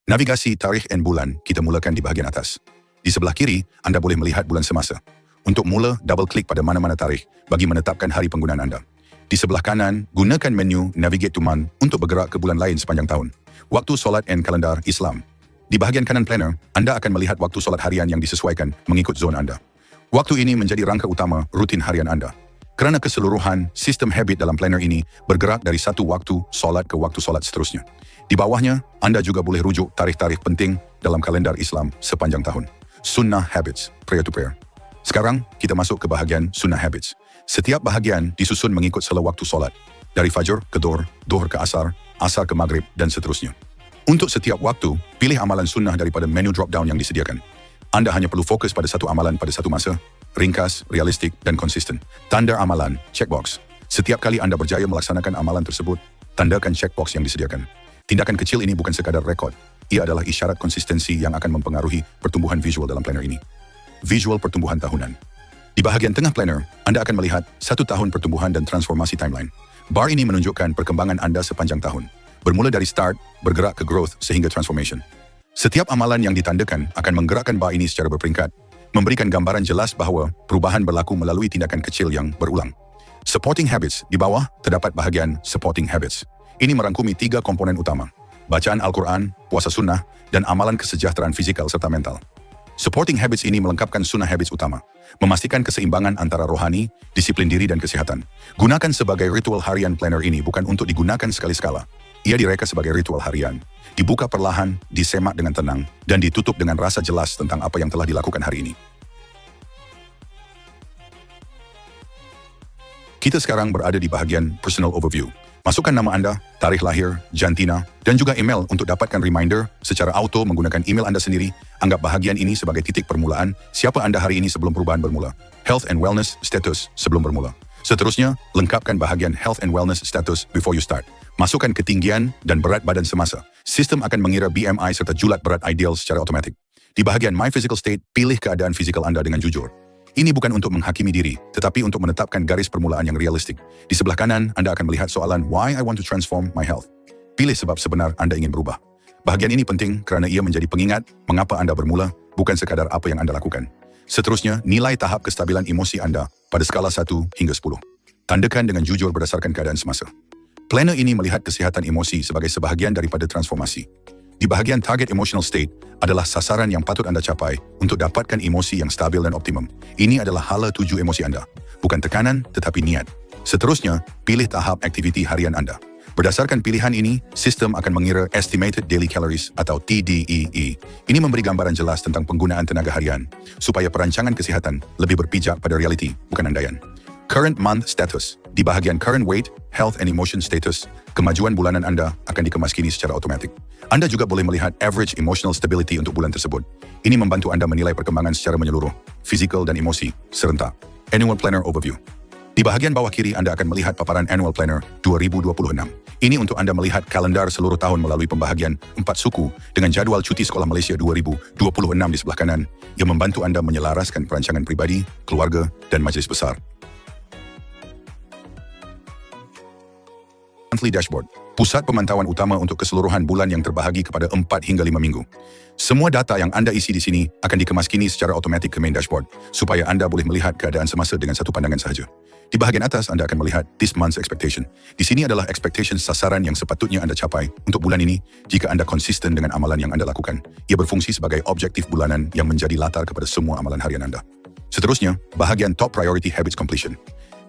Navigasi tarikh and bulan kita mulakan di bahagian atas. Di sebelah kiri, anda boleh melihat bulan semasa. Untuk mula, double klik pada mana-mana tarikh bagi menetapkan hari penggunaan anda. Di sebelah kanan, gunakan menu Navigate to Month untuk bergerak ke bulan lain sepanjang tahun. Waktu solat and kalendar Islam. Di bahagian kanan planner, anda akan melihat waktu solat harian yang disesuaikan mengikut zon anda. Waktu ini menjadi rangka utama rutin harian anda. Kerana keseluruhan, sistem habit dalam planner ini bergerak dari satu waktu solat ke waktu solat seterusnya. Di bawahnya, anda juga boleh rujuk tarikh-tarikh penting dalam kalendar Islam sepanjang tahun. Sunnah Habits, Prayer to Prayer. Sekarang, kita masuk ke bahagian Sunnah Habits. Setiap bahagian disusun mengikut sela waktu solat. Dari Fajr ke Dhuhr, Dhuhr ke Asar, Asar ke Maghrib, dan seterusnya. Untuk setiap waktu, pilih amalan sunnah daripada menu drop-down yang disediakan. Anda hanya perlu fokus pada satu amalan pada satu masa, ringkas, realistik, dan konsisten. Tanda amalan, checkbox. Setiap kali anda berjaya melaksanakan amalan tersebut, tandakan checkbox yang disediakan. Tindakan kecil ini bukan sekadar rekod. Ia adalah isyarat konsistensi yang akan mempengaruhi pertumbuhan visual dalam planner ini. Visual pertumbuhan tahunan. Di bahagian tengah planner, anda akan melihat 1 tahun pertumbuhan dan transformasi timeline. Bar ini menunjukkan perkembangan anda sepanjang tahun. Bermula dari start, bergerak ke growth sehingga transformation. Setiap amalan yang ditandakan akan menggerakkan bar ini secara berperingkat, memberikan gambaran jelas bahawa perubahan berlaku melalui tindakan kecil yang berulang. Supporting Habits, di bawah terdapat bahagian Supporting Habits. Ini merangkumi 3 komponen utama, bacaan Al-Quran, puasa sunnah, dan amalan kesejahteraan fizikal serta mental. Supporting Habits ini melengkapkan sunnah habits utama, memastikan keseimbangan antara rohani, disiplin diri dan kesihatan. Gunakan sebagai ritual harian planner ini bukan untuk digunakan sekali-sekala. Ia direka sebagai ritual harian, dibuka perlahan, disemak dengan tenang, dan ditutup dengan rasa jelas tentang apa yang telah dilakukan hari ini. Kita sekarang berada di bahagian Personal Overview. Masukkan nama anda, tarikh lahir, jantina, dan juga email untuk dapatkan reminder secara auto menggunakan email anda sendiri. Anggap bahagian ini sebagai titik permulaan siapa anda hari ini sebelum perubahan bermula. Health and Wellness Status sebelum bermula. Seterusnya, lengkapkan bahagian Health and Wellness Status before you start. Masukkan ketinggian dan berat badan semasa. Sistem akan mengira BMI serta julat berat ideal secara otomatik. Di bahagian My Physical State, pilih keadaan fizikal anda dengan jujur. Ini bukan untuk menghakimi diri, tetapi untuk menetapkan garis permulaan yang realistik. Di sebelah kanan, anda akan melihat soalan Why I want to transform my health. Pilih sebab sebenar anda ingin berubah. Bahagian ini penting kerana ia menjadi pengingat mengapa anda bermula, bukan sekadar apa yang anda lakukan. Seterusnya, nilai tahap kestabilan emosi anda pada skala 1 hingga 10. Tandakan dengan jujur berdasarkan keadaan semasa. Planner ini melihat kesihatan emosi sebagai sebahagian daripada transformasi. Di bahagian Target Emotional State adalah sasaran yang patut anda capai untuk dapatkan emosi yang stabil dan optimum. Ini adalah hala tuju emosi anda. Bukan tekanan, tetapi niat. Seterusnya, pilih tahap aktiviti harian anda. Berdasarkan pilihan ini, sistem akan mengira Estimated Daily Calories atau TDEE. Ini memberi gambaran jelas tentang penggunaan tenaga harian, supaya perancangan kesihatan lebih berpijak pada realiti, bukan andaian. Current Month Status. Di bahagian Current Weight, Health and Emotion Status, kemajuan bulanan anda akan dikemaskini secara otomatik. Anda juga boleh melihat Average Emotional Stability untuk bulan tersebut. Ini membantu anda menilai perkembangan secara menyeluruh, fizikal dan emosi, serentak. Annual Planner Overview. Di bahagian bawah kiri, anda akan melihat paparan Annual Planner 2026. Ini untuk anda melihat kalendar seluruh tahun melalui pembahagian 4 suku dengan jadual cuti Sekolah Malaysia 2026 di sebelah kanan yang membantu anda menyelaraskan perancangan pribadi, keluarga dan majlis besar. Monthly Dashboard, pusat pemantauan utama untuk keseluruhan bulan yang terbahagi kepada 4 hingga 5 minggu. Semua data yang anda isi di sini akan dikemaskini secara otomatik ke main dashboard, supaya anda boleh melihat keadaan semasa dengan satu pandangan sahaja. Di bahagian atas, anda akan melihat This Month's Expectation. Di sini adalah expectation sasaran yang sepatutnya anda capai untuk bulan ini jika anda konsisten dengan amalan yang anda lakukan. Ia berfungsi sebagai objektif bulanan yang menjadi latar kepada semua amalan harian anda. Seterusnya, bahagian Top Priority Habits Completion.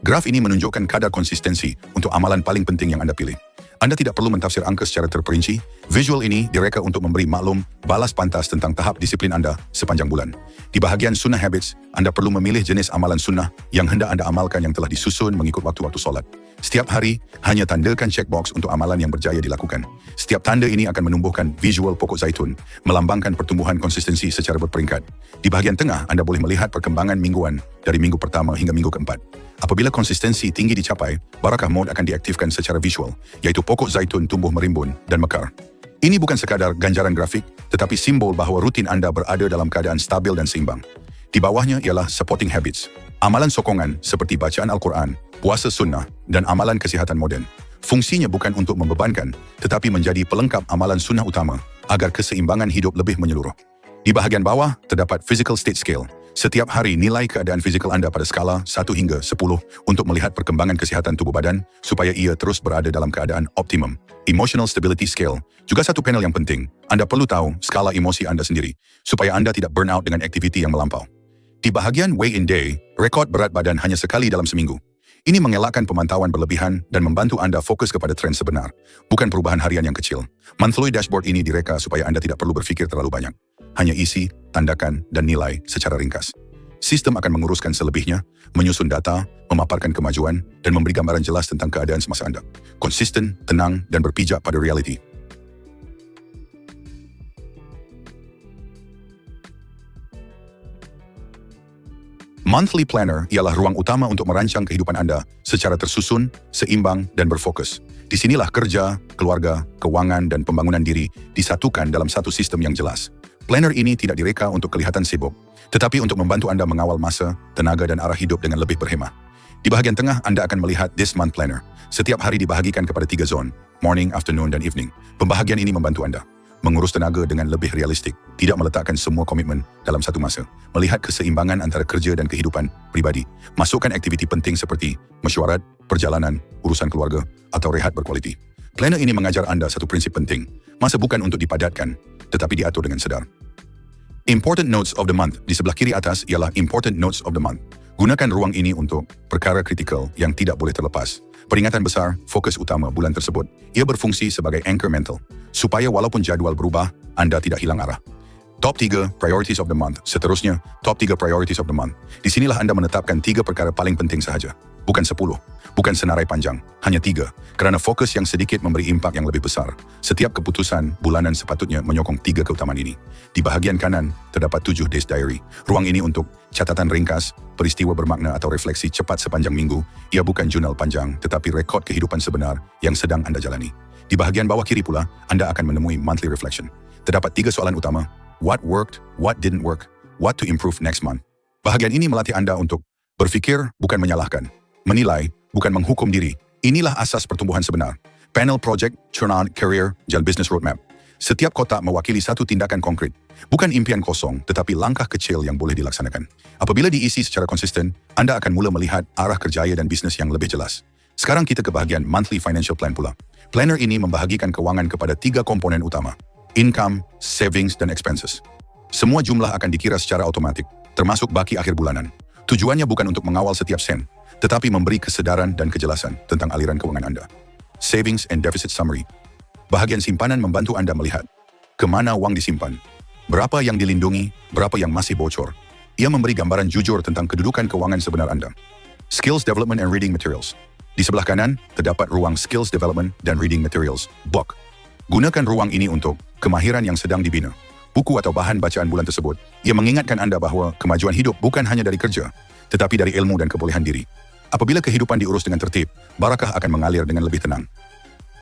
Graf ini menunjukkan kadar konsistensi untuk amalan paling penting yang anda pilih. Anda tidak perlu mentafsir angka secara terperinci. Visual ini direka untuk memberi maklum balas pantas tentang tahap disiplin anda sepanjang bulan. Di bahagian Sunnah Habits, anda perlu memilih jenis amalan sunnah yang hendak anda amalkan yang telah disusun mengikut waktu-waktu solat. Setiap hari, hanya tandakan checkbox untuk amalan yang berjaya dilakukan. Setiap tanda ini akan menumbuhkan visual pokok zaitun, melambangkan pertumbuhan konsistensi secara berperingkat. Di bahagian tengah, anda boleh melihat perkembangan mingguan dari minggu pertama hingga minggu keempat. Apabila konsistensi tinggi dicapai, Barakah Mode akan diaktifkan secara visual, iaitu pokok zaitun tumbuh merimbun dan mekar. Ini bukan sekadar ganjaran grafik, tetapi simbol bahawa rutin anda berada dalam keadaan stabil dan seimbang. Di bawahnya ialah Supporting Habits, amalan sokongan seperti bacaan Al-Quran, puasa sunnah, dan amalan kesihatan moden. Fungsinya bukan untuk membebankan, tetapi menjadi pelengkap amalan sunnah utama agar keseimbangan hidup lebih menyeluruh. Di bahagian bawah, terdapat Physical State Scale. Setiap hari nilai keadaan fizikal anda pada skala 1 hingga 10 untuk melihat perkembangan kesihatan tubuh badan supaya ia terus berada dalam keadaan optimum. Emotional Stability Scale juga satu panel yang penting. Anda perlu tahu skala emosi anda sendiri supaya anda tidak burn out dengan aktiviti yang melampau. Di bahagian Weigh in Day, rekod berat badan hanya sekali dalam seminggu. Ini mengelakkan pemantauan berlebihan dan membantu anda fokus kepada tren sebenar, bukan perubahan harian yang kecil. Monthly dashboard ini direka supaya anda tidak perlu berfikir terlalu banyak. Hanya isi, tandakan, dan nilai secara ringkas. Sistem akan menguruskan selebihnya, menyusun data, memaparkan kemajuan, dan memberi gambaran jelas tentang keadaan semasa anda. Konsisten, tenang, dan berpijak pada realiti. Monthly Planner ialah ruang utama untuk merancang kehidupan anda secara tersusun, seimbang, dan berfokus. Di sinilah kerja, keluarga, keuangan, dan pembangunan diri disatukan dalam satu sistem yang jelas. Planner ini tidak direka untuk kelihatan sibuk, tetapi untuk membantu anda mengawal masa, tenaga, dan arah hidup dengan lebih berhemah. Di bahagian tengah, anda akan melihat This Month Planner. Setiap hari dibahagikan kepada 3 zon, morning, afternoon, dan evening. Pembahagian ini membantu anda mengurus tenaga dengan lebih realistik, tidak meletakkan semua komitmen dalam satu masa, melihat keseimbangan antara kerja dan kehidupan pribadi, masukkan aktiviti penting seperti mesyuarat, perjalanan, urusan keluarga, atau rehat berkualiti. Planner ini mengajar anda satu prinsip penting, masa bukan untuk dipadatkan, tetapi diatur dengan sedar. Important Notes of the Month di sebelah kiri atas ialah Important Notes of the Month. Gunakan ruang ini untuk perkara kritikal yang tidak boleh terlepas. Peringatan besar, fokus utama bulan tersebut. Ia berfungsi sebagai anchor mental, supaya walaupun jadual berubah, anda tidak hilang arah. Top 3 Priorities of the Month. Seterusnya, Top 3 Priorities of the Month. Di sinilah anda menetapkan 3 perkara paling penting sahaja. Bukan 10, bukan senarai panjang, hanya 3. Kerana fokus yang sedikit memberi impak yang lebih besar. Setiap keputusan bulanan sepatutnya menyokong 3 keutamaan ini. Di bahagian kanan, terdapat 7 Days Diary. Ruang ini untuk catatan ringkas, peristiwa bermakna atau refleksi cepat sepanjang minggu. Ia bukan jurnal panjang, tetapi rekod kehidupan sebenar yang sedang anda jalani. Di bahagian bawah kiri pula, anda akan menemui Monthly Reflection. Terdapat 3 soalan utama. What worked, what didn't work, what to improve next month. Bahagian ini melatih anda untuk berfikir bukan menyalahkan, menilai bukan menghukum diri. Inilah asas pertumbuhan sebenar. Panel Project, Churn Career, Jalan Business Roadmap. Setiap kotak mewakili satu tindakan konkret. Bukan impian kosong, tetapi langkah kecil yang boleh dilaksanakan. Apabila diisi secara konsisten, anda akan mula melihat arah kerjaya dan bisnes yang lebih jelas. Sekarang kita ke bahagian Monthly Financial Plan pula. Planner ini membahagikan keuangan kepada 3 komponen utama. Income, savings, dan expenses. Semua jumlah akan dikira secara otomatik, termasuk baki akhir bulanan. Tujuannya bukan untuk mengawal setiap sen, tetapi memberi kesedaran dan kejelasan tentang aliran keuangan anda. Savings and Deficit Summary. Bahagian simpanan membantu anda melihat kemana uang disimpan, berapa yang dilindungi, berapa yang masih bocor. Ia memberi gambaran jujur tentang kedudukan keuangan sebenar anda. Skills Development and Reading Materials. Di sebelah kanan, terdapat ruang Skills Development dan Reading Materials, BOK. Gunakan ruang ini untuk kemahiran yang sedang dibina. Buku atau bahan bacaan bulan tersebut, ia mengingatkan anda bahawa kemajuan hidup bukan hanya dari kerja, tetapi dari ilmu dan kebolehan diri. Apabila kehidupan diurus dengan tertib, barakah akan mengalir dengan lebih tenang.